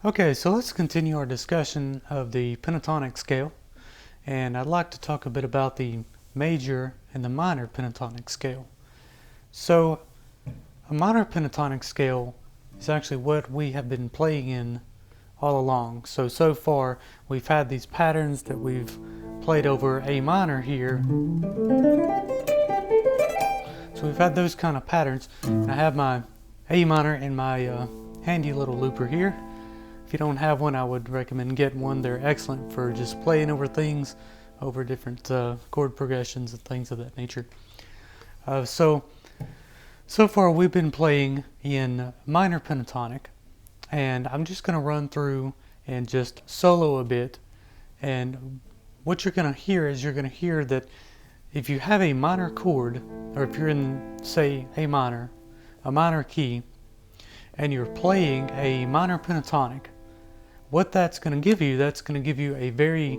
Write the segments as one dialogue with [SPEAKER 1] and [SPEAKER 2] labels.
[SPEAKER 1] Okay, so let's continue our discussion of the pentatonic scale, and I'd like to talk a bit about the major and the minor pentatonic scale. So, a minor pentatonic scale is actually what we have been playing in all along. So far we've had these patterns that we've played over A minor here. So we've had those kind of patterns. And I have my A minor and my handy little looper here. If you don't have one, I would recommend getting one. They're excellent for just playing over things, over different chord progressions and things of that nature. So far we've been playing in minor pentatonic, and I'm just going to run through and just solo a bit. And what you're going to hear is you're going to hear that if you have a minor chord, or if you're in, say, A minor, a minor key, and you're playing a minor pentatonic, what that's going to give you, that's going to give you a very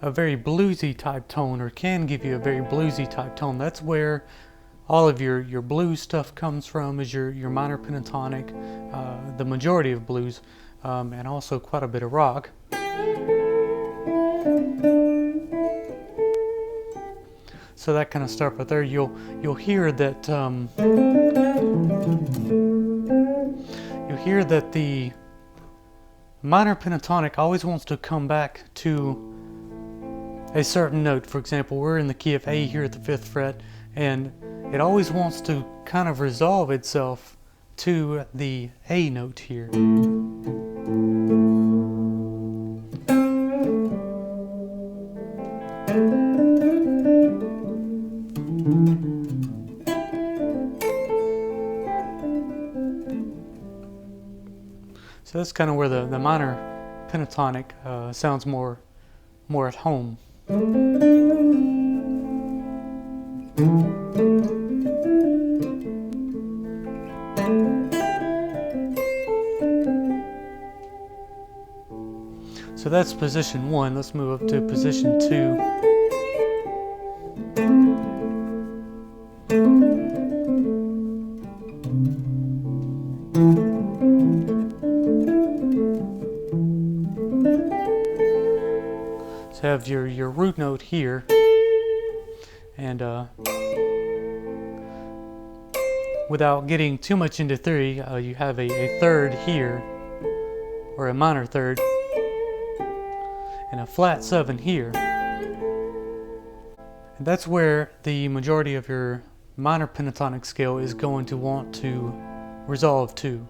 [SPEAKER 1] bluesy type tone, or can give you a very bluesy type tone. That's where all of your blues stuff comes from, is your minor pentatonic, the majority of blues, and also quite a bit of rock. So that kind of stuff right there, you'll hear that the minor pentatonic always wants to come back to a certain note. For example, we're in the key of A here at the 5th fret, and it always wants to kind of resolve itself to the A note here. So that's kind of where the minor pentatonic sounds more at home. So that's position 1. Let's move up to position 2. So have your root note here, and without getting too much into theory, you have a third here, or a minor third, and a flat 7 here. And that's where the majority of your minor pentatonic scale is going to want to resolve to.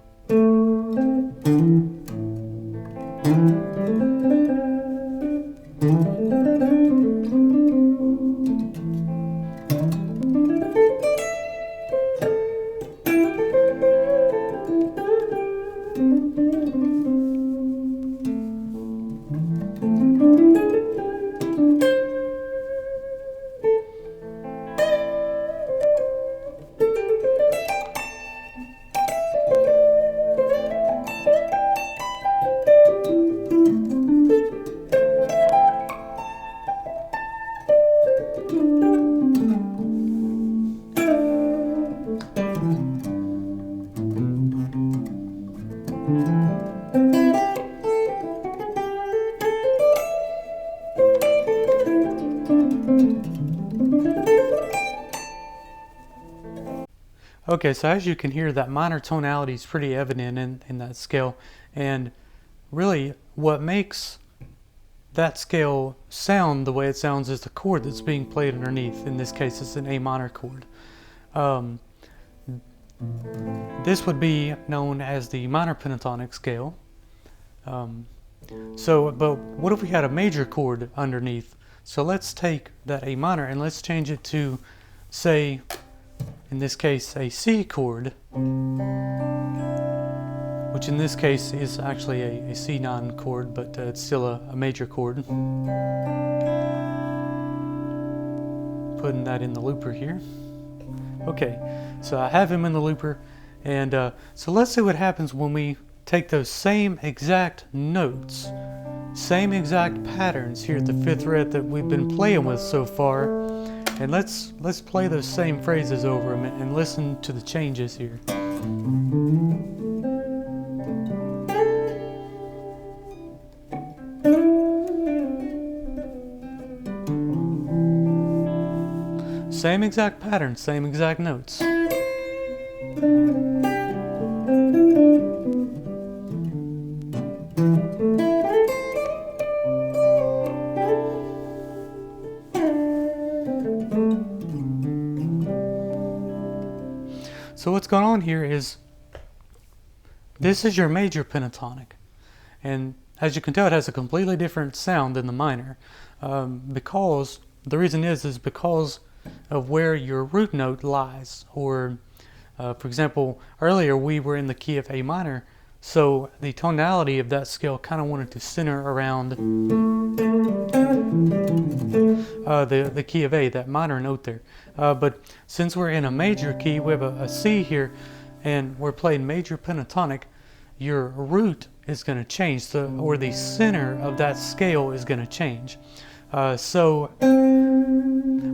[SPEAKER 1] Okay, so as you can hear, that minor tonality is pretty evident in that scale, and really what makes that scale sound the way it sounds is the chord that's being played underneath. In this case, it's an A minor chord. This would be known as the minor pentatonic scale. But what if we had a major chord underneath? So let's take that A minor and let's change it to, say, in this case, a C chord, which in this case is actually a C9 chord, but it's still a major chord. Putting that in the looper here. Okay, so I have him in the looper, and so let's see what happens when we take those same exact notes, same exact patterns here at the 5th fret that we've been playing with so far. And let's play those same phrases over them and listen to the changes here. Same exact pattern, same exact notes. So what's going on here is, this is your major pentatonic, and as you can tell, it has a completely different sound than the minor, because the reason is because of where your root note lies. Or for example, earlier we were in the key of A minor, so the tonality of that scale kind of wanted to center around the key of A, that minor note there. But since we're in a major key, we have a C here, and we're playing major pentatonic, your root is going to change, or the center of that scale is going to change. So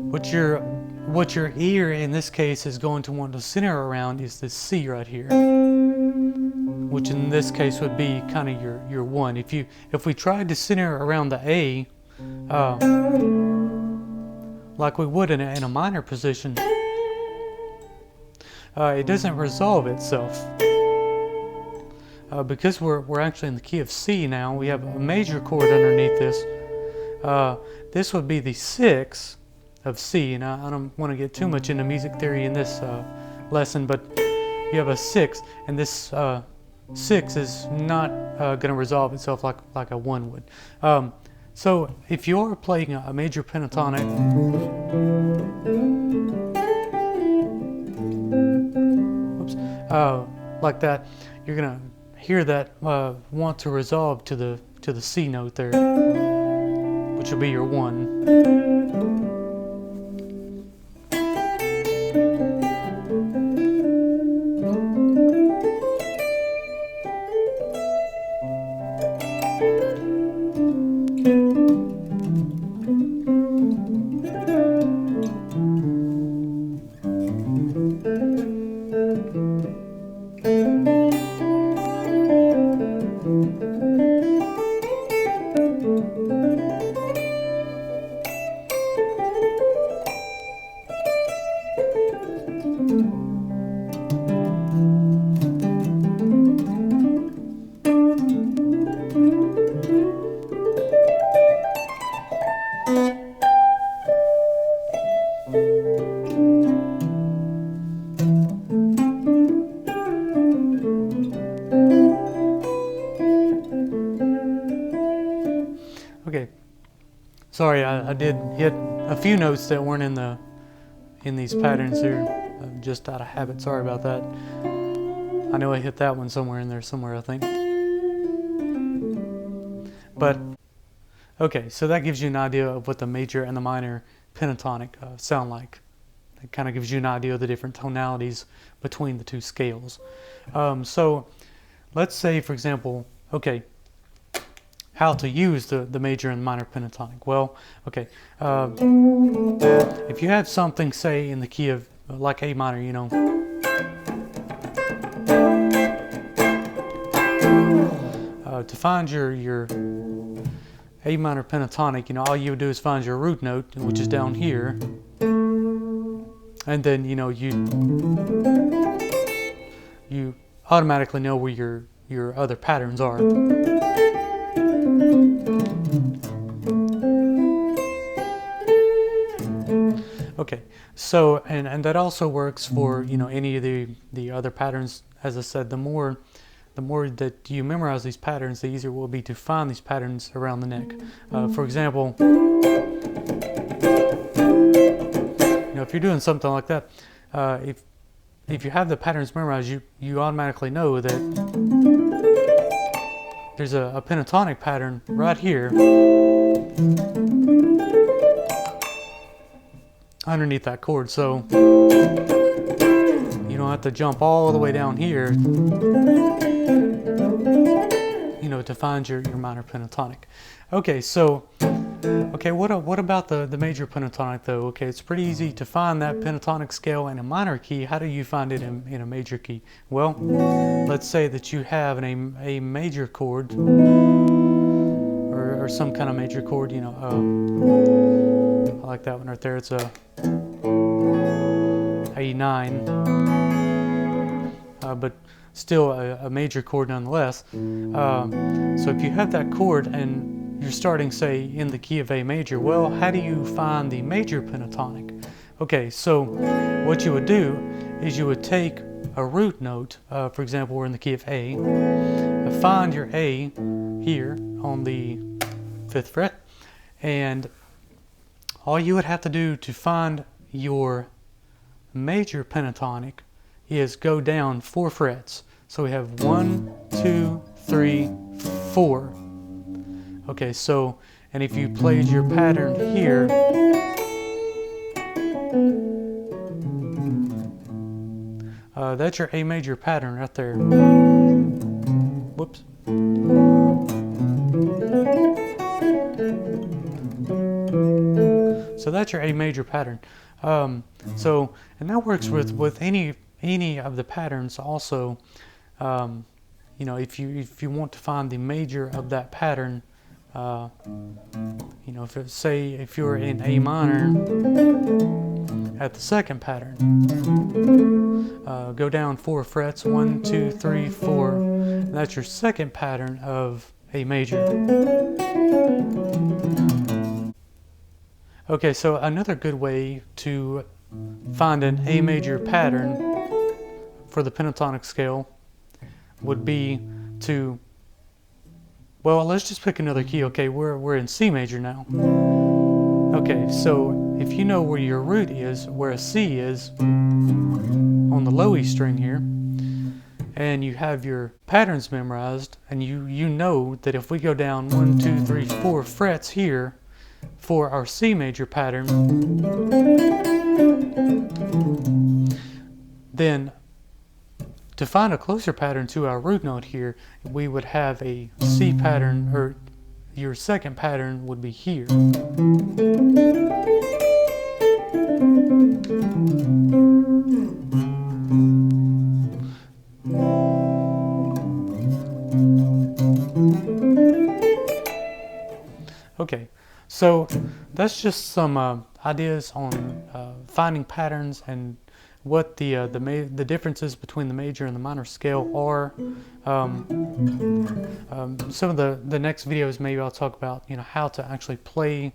[SPEAKER 1] what your ear in this case is going to want to center around is this C right here, which in this case would be kind of your 1. If we tried to center around the A, like we would in a minor position, it doesn't resolve itself. Because we're actually in the key of C now, we have a major chord underneath this. This would be the 6 of C, and I don't want to get too much into music theory in this lesson, but you have a 6, and this 6 is not going to resolve itself like a 1 would. So if you're playing a major pentatonic, like that, you're going to hear that want to resolve to the C note there, which will be your 1. Okay, sorry, I did hit a few notes that weren't in these patterns here, just out of habit. Sorry about that. I know I hit that one somewhere in there somewhere, I think. But okay, so that gives you an idea of what the major and the minor pentatonic sound like. It kind of gives you an idea of the different tonalities between the two scales. So let's say, for example, okay, how to use the major and minor pentatonic. Well, okay, if you have something, say, in the key of like A minor, you know, to find your A minor pentatonic, you know, all you would do is find your root note, which is down here, and then, you know, you automatically know where your other patterns are. Okay, so and that also works for, you know, any of the other patterns. As I said, the more that you memorize these patterns, the easier it will be to find these patterns around the neck. For example, you know, if you're doing something like that, if you have the patterns memorized, you automatically know that there's a pentatonic pattern right here underneath that chord, so you don't have to jump all the way down here, you know, to find your minor pentatonic. Okay, so what about the major pentatonic though? Okay, it's pretty easy to find that pentatonic scale in a minor key. How do you find it in a major key? Well, let's say that you have a major chord, or some kind of major chord, you know, I like that one right there. It's a A9, but still a major chord nonetheless. So if you have that chord and you're starting, say, in the key of A major, well, how do you find the major pentatonic? Okay, so what you would do is you would take a root note, for example, we're in the key of A, find your A here on the 5th fret, and all you would have to do to find your major pentatonic is go down 4 frets. So we have 1, 2, 3, 4. Okay, so, and if you played your pattern here, that's your A major pattern right there. Whoops. So that's your A major pattern. So, and that works with any of the patterns also. You know, if you want to find the major of that pattern, you know, if you're in A minor at the 2nd pattern, go down 4 frets, 1, 2, 3, 4. And that's your 2nd pattern of A major. Okay, so another good way to find an A major pattern for the pentatonic scale would be to, well, let's just pick another key. Okay, we're in C major now. Okay, so if you know where your root is, where a C is on the low E string here, and you have your patterns memorized, and you know that if we go down 1, 2, 3, 4 frets here for our C major pattern, then to find a closer pattern to our root note here, we would have a C pattern, or your 2nd pattern would be here. Okay, so that's just some ideas on finding patterns and what the differences between the major and the minor scale are. Some of the next videos, maybe I'll talk about, you know, how to actually play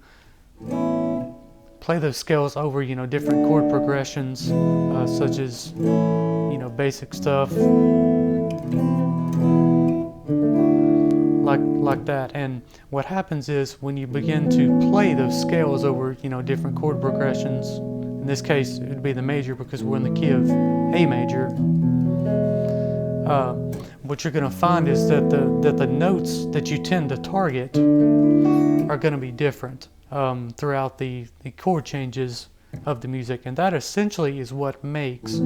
[SPEAKER 1] those scales over, you know, different chord progressions, such as, you know, basic stuff like that. And what happens is when you begin to play those scales over, you know, different chord progressions, in this case it would be the major because we're in the key of A major, what you're going to find is that the notes that you tend to target are going to be different throughout the chord changes of the music, and that essentially is what makes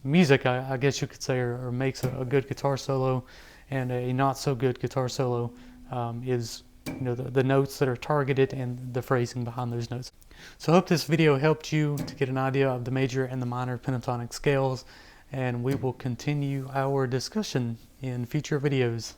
[SPEAKER 1] music, I guess you could say, or makes a good guitar solo and a not so good guitar solo, is, you know, the notes that are targeted and the phrasing behind those notes. So I hope this video helped you to get an idea of the major and the minor pentatonic scales, and we will continue our discussion in future videos.